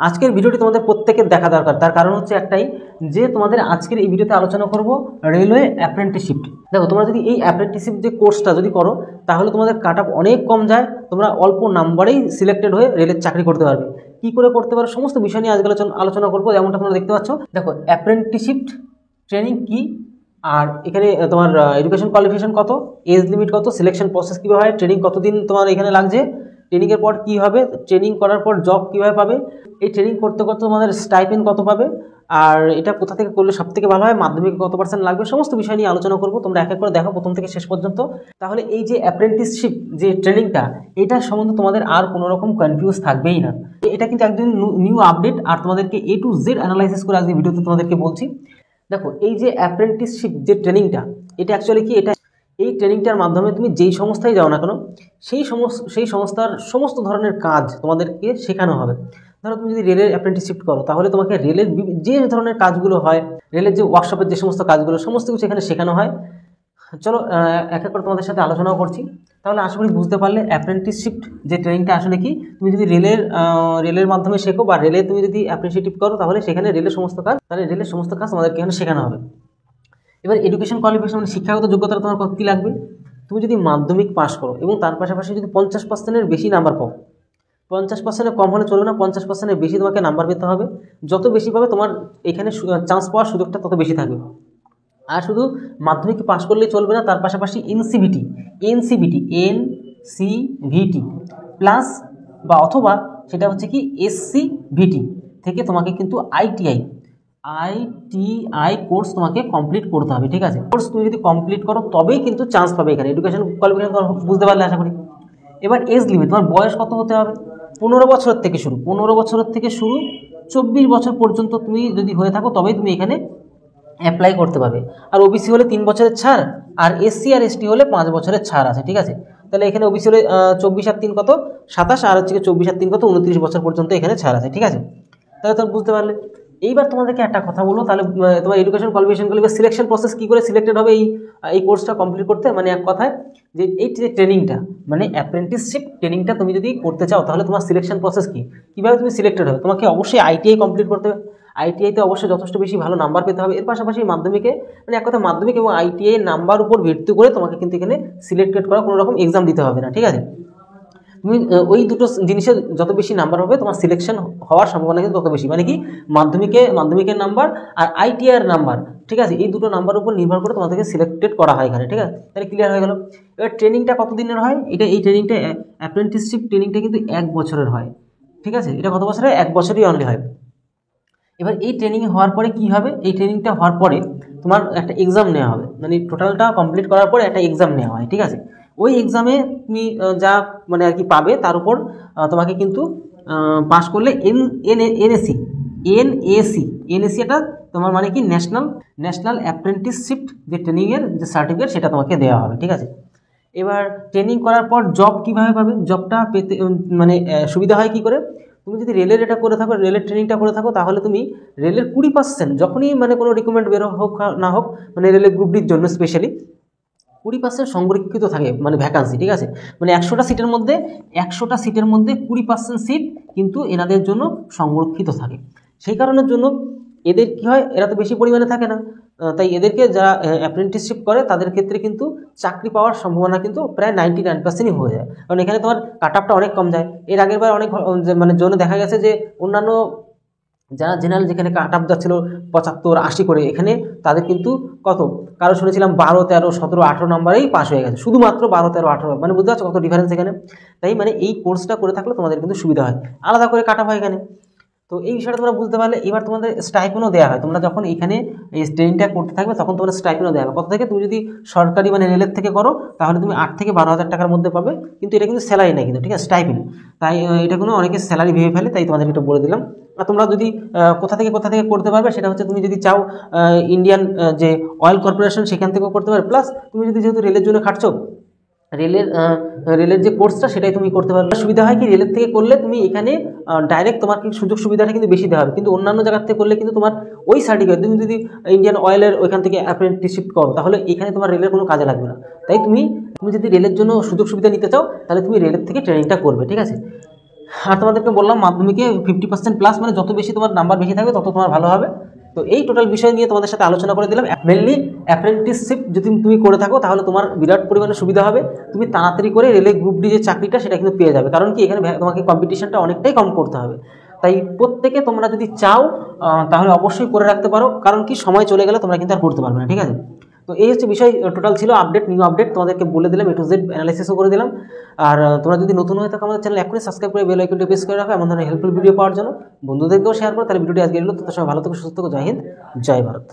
আজকের ভিডিওটি তোমাদের প্রত্যেকের দেখা দরকার। তার কারণ হচ্ছে একটাই, যে তোমাদের আজকের এই ভিডিওতে আলোচনা করব রেলওয়ে অ্যাপ্রেন্টিসশিপ। দেখো, তোমরা যদি এই অ্যাপ্রেন্টিসশিপ যে কোর্সটা যদি করো, তাহলে তোমাদের কাট অফ অনেক কম যায়, তোমরা অল্প নাম্বারেই সিলেক্টেড হয়ে রেলের চাকরি করতে পারবে। কি করে করতে পারো সমস্ত বিষয় নিয়ে আজকে আলোচনা করবো। যেমনটা তোমরা দেখতে পাচ্ছ, দেখো অ্যাপ্রেন্টিসশিপ ট্রেনিং কি, আর এখানে তোমার এডুকেশন কোয়ালিফিকেশন কত, এজ লিমিট কত, সিলেকশন প্রসেস কীভাবে হয়, ট্রেনিং কতদিন তোমার এখানে লাগছে, ট্রেনিংয়ের পর কী হবে, ট্রেনিং করার পর জব কীভাবে পাবে, এই ট্রেনিং করতে করতে তোমাদের স্টাইপেন্ড কত পাবে, আর এটা কোথা থেকে করলে সব থেকে ভালো হয়, মাধ্যমিকে কত পার্সেন্ট লাগবে, সমস্ত বিষয় নিয়ে আলোচনা করবো। তোমরা এক এক করে দেখো প্রথম থেকে শেষ পর্যন্ত। তাহলে এই যে অ্যাপ্রেন্টিসশিপ যে ট্রেনিংটা, এটা সম্বন্ধে তোমাদের আর কোনো রকম কনফিউজ থাকবেই না। এটা কিন্তু একদম নিউ আপডেট, আর তোমাদেরকে A to Z অ্যানালাইসিস করে আজকে ভিডিওতে তোমাদেরকে বলছি। দেখো, এই যে অ্যাপ্রেন্টিসশিপ যে ট্রেনিংটা, এটা অ্যাকচুয়ালি কি, এটা এই ট্রেনিংটার মাধ্যমে তুমি যেই সংস্থায় যাও না কেন, সেই সংস্থার সমস্ত ধরনের কাজ তোমাদেরকে শেখানো হবে। ধরো তুমি যদি রেলের অ্যাপ্রেন্টিসশিপ করো, তাহলে তোমাকে রেলের যে ধরনের কাজগুলো হয়, রেলের যে ওয়ার্কশপের যে সমস্ত কাজগুলো, সমস্ত কিছু এখানে শেখানো হয়। চলো এক এক করে তোমাদের সাথে আলোচনাও করছি। তাহলে আশা করি বুঝতে পারলে অ্যাপ্রেন্টিসশিপ যে ট্রেনিংটা আসলে কি। তুমি যদি রেলের মাধ্যমে শেখো, বা রেলে তুমি যদি অ্যাপ্রেন্টিসশিপ করো, তাহলে সেখানে রেলের সমস্ত কাজ তোমাদেরকে এখানে শেখানো হবে। এবার এডুকেশন কোয়ালিফিকেশন মানে শিক্ষাগত যোগ্যতা তোমার কী লাগবে। তুমি যদি মাধ্যমিক পাস করো এবং তার পাশাপাশি যদি 50%-এর বেশি নাম্বার পাও, 50%-এর কম হলে চলবে না, 50%-এর বেশি তোমাকে নাম্বার পেতে হবে। যত বেশি পাবে তোমার এখানে চান্স পাওয়ার সুযোগটা তত বেশি থাকবে। আর শুধু মাধ্যমিক পাস করলেই চলবে না, তার পাশাপাশি এনসিভিটি প্লাস বা অথবা সেটা হচ্ছে কি এসসিভিটি থেকে তোমাকে কিন্তু আইটিআই কোর্স তোমাকে কমপ্লিট করতে হবে। ঠিক আছে, কোর্স তুমি যদি কমপ্লিট করো তবেই কিন্তু চান্স পাবে এখানে। এডুকেশন কোয়ালিফিকেশন বুঝতে পারলে আশা করি। এবার এজ লিমিট, তোমার বয়স কত হতে হবে, 15 বছরের থেকে শুরু 24 বছর পর্যন্ত তুমি যদি হয়ে থাকো, তবেই তুমি এখানে অ্যাপ্লাই করতে পারবে। আর ওবিসি হলে 3 বছরের ছাড়, আর এসসি আর এসটি হলে 5 বছরের ছাড় আছে। ঠিক আছে, তাহলে এখানে ওবিসি হলে 24 আর 3 কত 27, আর হচ্ছে 24 আর 3 কত 29 বছর পর্যন্ত এখানে ছাড় আছে। ঠিক আছে, তাহলে তুমি বুঝতে পারলে। এইবার তোমাদেরকে একটা কথা বলো, তাহলে তোমার এডুকেশন কোয়ালিফিকেশনগুলো সিলেকশন প্রসেস কী করে সিলেক্টেড হবে এই কোর্সটা কমপ্লিট করতে। মানে এক কথায় যে এই যে ট্রেনিংটা, মানে অ্যাপ্রেন্টিসশিপ ট্রেনিংটা তুমি যদি করতে চাও, তাহলে তোমার সিলেকশন প্রসেস কী, কীভাবে তুমি সিলেক্টেড হবে। তোমাকে অবশ্যই আইটিআই কমপ্লিট করতে হবে। আইটিআইতে অবশ্যই যথেষ্ট বেশি ভালো নাম্বার পেতে হবে। এর পাশাপাশি মাধ্যমিকে, মানে এক কথা মাধ্যমিক এবং আইটিআই নাম্বার উপর ভিত্তি করে তোমাকে কিন্তু এখানে সিলেক্টেড করা কোনো রকম এক্সাম দিতে হবে না। ঠিক আছে, তুমি ওই দুটো জিনিসের যত বেশি নাম্বার হবে, তোমার সিলেকশন হওয়ার সম্ভাবনা কিন্তু তত বেশি। মানে কি, মাধ্যমিকের নাম্বার আর আইটিআইয়ের নাম্বার, ঠিক আছে, এই দুটো নাম্বার উপর নির্ভর করে তোমাদেরকে সিলেক্টেড করা হয় এখানে। ঠিক আছে, তাহলে ক্লিয়ার হয়ে গেল। এবার ট্রেনিংটা কত দিনের হয়, এই ট্রেনিংটা অ্যাপ্রেন্টিসশিপ ট্রেনিংটা কিন্তু 1 বছরের হয়। ঠিক আছে, এটা কত বছরে, 1 বছরই অনলি হয়। এবার এই ট্রেনিং হওয়ার পরে কি হবে, এই ট্রেনিংটা হওয়ার পরে তোমার একটা এক্সাম নেওয়া হবে। মানে টোটালটা কমপ্লিট করার পরে একটা এক্সাম নেওয়া হয়। ঠিক আছে, ওই এক্সামে তুমি যা মানে আর কি পাবে, তার উপর তোমাকে কিন্তু পাস করলে এনএসি এটা তোমার মানে কি ন্যাশনাল অ্যাপ্রেন্টিসশিপ যে ট্রেনিংয়ের যে সার্টিফিকেট, সেটা তোমাকে দেওয়া হবে। ঠিক আছে, এবার ট্রেনিং করার পর জব কীভাবে পাবে, জবটা পেতে মানে সুবিধা হয় কী করে। তুমি যদি রেলের এটা করে থাকো, রেলের ট্রেনিংটা করে থাকো, তাহলে তুমি রেলের 20% যখনই মানে কোনো রিক্রুটমেন্ট বেরো হোক না হোক, মানে রেলের গ্রুপ ডির জন্য স্পেশালি 20% সংরক্ষিত থাকে মানে ভ্যাকান্সি। ঠিক আছে, মানে 100টা সিটের মধ্যে 20% সিট কিন্তু এনাদের জন্য সংরক্ষিত থাকে। সেই কারণের জন্য এদের কী হয়, এরা তো বেশি পরিমাণে থাকে না, তাই এদেরকে যারা অ্যাপ্রেন্টিসশিপ করে তাদের ক্ষেত্রে কিন্তু চাকরি পাওয়ার সম্ভাবনা কিন্তু প্রায় 99%ই হয়ে যায়। কারণ এখানে তোমার কাট অফটা অনেক কম যায়। এর আগের বার অনেক মানে জন্য দেখা গেছে যে অন্যান্য যারা জেনারেল যেখানে কাট অফ যাচ্ছিল 75-80 করে, এখানে তাদের কিন্তু কত, কারো শুনেছিলাম 12, 13, 17, 18 নম্বরেই পাস হয়ে গেছে, শুধুমাত্র 12, 13, 18। মানে বুঝতে পারছো কত ডিফারেন্স এখানে। তাই মানে এই কোর্সটা করে থাকলে তোমাদের কিন্তু সুবিধা হয়, আলাদা করে কাট অফ হয় এখানে। তো এই বিষয়টা তোমরা বুঝতে পারলে। এবার তোমাদের স্টাইপেন্ডও দেওয়া হয়। তোমরা যখন এখানে এই ট্রেনিংটা করতে থাকবে, তখন তোমাদের স্টাইপেন্ডও দেওয়া হবে। কত থেকে, তুমি যদি সরকারি মানে রেলের থেকে করো, তাহলে তুমি 8 থেকে 12,000 টাকার মধ্যে পাবে। কিন্তু এটা কিন্তু স্যালারি নেই কিন্তু, ঠিক আছে, স্টাইপেন্ড। তাই এটা কোনো অনেকে স্যালারি ভেবে ফেলে, তাই তোমাদের এটা বলে দিলাম। আর তোমরা যদি কোথা থেকে করতে পারবে, সেটা হচ্ছে তুমি যদি চাও ইন্ডিয়ান যে অয়েল কর্পোরেশন, সেখান থেকেও করতে পারবে। প্লাস তুমি যদি যেহেতু রেলের জন্য খাটছো, রেলের যে কোর্সটা সেটাই তুমি করতে পারবে। সুবিধা হয় কি, রেলের থেকে করলে তুমি এখানে ডাইরেক্ট তোমার সুযোগ সুবিধাটা কিন্তু বেশি দেওয়া হবে। কিন্তু অন্যান্য জায়গার থেকে করলে কিন্তু তোমার ওই সার্টিফিকেট, তুমি যদি ইন্ডিয়ান অয়েলের ওইখান থেকে অ্যাপ্রেন্টিসশিপ করো, তাহলে এখানে তোমার রেলের কোনো কাজে লাগবে না। তাই তুমি যদি রেলের জন্য সুযোগ সুবিধা নিতে চাও, তাহলে তুমি রেলের থেকে ট্রেনিংটা করবে। ঠিক আছে, আর তোমাদেরকে বললাম মাধ্যমিকে 50% প্লাস, মানে যত বেশি তোমার নাম্বার বেশি থাকবে তত তোমার ভালো হবে। তো এই টোটাল বিষয় নিয়ে তোমাদের সাথে আলোচনা করে দিলাম। মেনলি অ্যাপ্রেন্টিসশিপ যদি তুমি করে থাকো তাহলে তোমার বিরাট পরিমাণে সুবিধা হবে, তুমি তাড়াতাড়ি করে রেলে গ্রুপ ডি যে চাকরিটা সেটা কিন্তু পেয়ে যাবে। কারণ কি এখানে তোমাকে কম্পিটিশনটা অনেকটাই কম করতে হবে। তাই প্রত্যেকে তোমরা যদি চাও তাহলে অবশ্যই করে রাখতে পারো, কারণ কি সময় চলে গেলে তোমরা কিন্তু আর করতে পারবে না, ঠিক আছে। তো এই হচ্ছে বিষয়, টোটাল ছিল আপডেট, নিউ আপডেট তোমাদেরকে বলে দিলাম, A to Z অ্যানালাইসিসও করে দিলাম। আর তোমরা যদি নতুন হয়ে থাকো আমাদের চ্যানেল এখনই সাবস্ক্রাইব করে বেল আইকনটি প্রেস করে রাখো এমন ধরনের হেল্পফুল ভিডিও পাওয়ার জন্য। বন্ধুদেরকেও শেয়ার করো। তাহলে ভিডিওটি আজকে এলো, তো সবাই ভালো থেকো, সুস্থ থেকো। জয় হিন্দ, জয় ভারত।